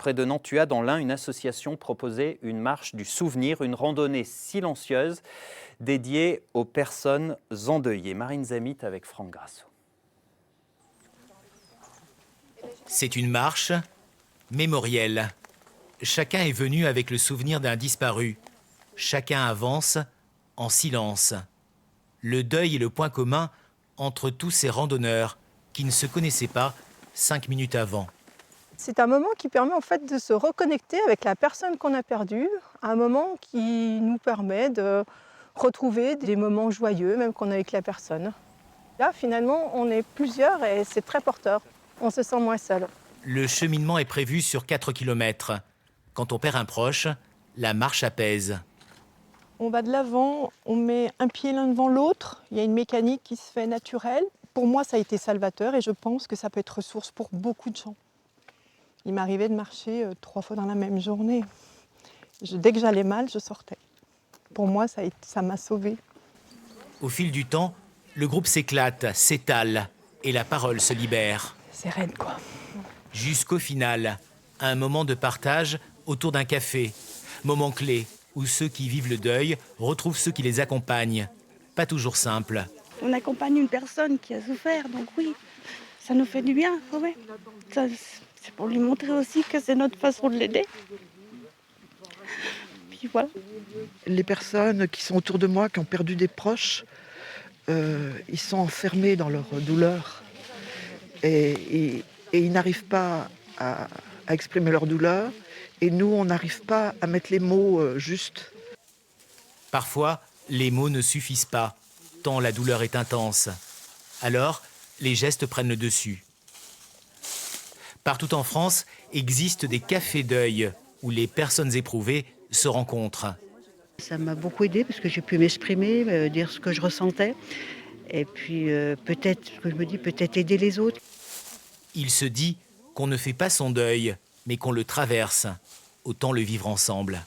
Près de Nantua, dans l'Ain, une association proposait une marche du souvenir, une randonnée silencieuse dédiée aux personnes endeuillées. Marine Zamit avec Franck Grasso. C'est une marche mémorielle. Chacun est venu avec le souvenir d'un disparu. Chacun avance en silence. Le deuil est le point commun entre tous ces randonneurs qui ne se connaissaient pas 5 minutes avant. C'est un moment qui permet en fait de se reconnecter avec la personne qu'on a perdue, un moment qui nous permet de retrouver des moments joyeux, même qu'on a avec la personne. Là, finalement, on est plusieurs et c'est très porteur. On se sent moins seul. Le cheminement est prévu sur 4 km. Quand on perd un proche, la marche apaise. On va de l'avant, on met un pied l'un devant l'autre. Il y a une mécanique qui se fait naturelle. Pour moi, ça a été salvateur et je pense que ça peut être ressource pour beaucoup de gens. Il m'arrivait de marcher 3 fois dans la même journée. Dès que j'allais mal, je sortais. Pour moi, ça m'a sauvée. Au fil du temps, le groupe s'éclate, s'étale et la parole se libère. C'est raide, quoi. Jusqu'au final, un moment de partage autour d'un café. Moment clé où ceux qui vivent le deuil retrouvent ceux qui les accompagnent. Pas toujours simple. On accompagne une personne qui a souffert, donc oui, ça nous fait du bien. Ouais. C'est pour lui montrer aussi que c'est notre façon de l'aider. Puis voilà. Les personnes qui sont autour de moi, qui ont perdu des proches, ils sont enfermés dans leur douleur. Et ils n'arrivent pas à exprimer leur douleur. Et nous, on n'arrive pas à mettre les mots justes. Parfois, les mots ne suffisent pas, tant la douleur est intense. Alors, les gestes prennent le dessus. Partout en France existent des cafés deuil où les personnes éprouvées se rencontrent. Ça m'a beaucoup aidée parce que j'ai pu m'exprimer, dire ce que je ressentais. Et puis peut-être, ce que je me dis, peut-être aider les autres. Il se dit qu'on ne fait pas son deuil, mais qu'on le traverse. Autant le vivre ensemble.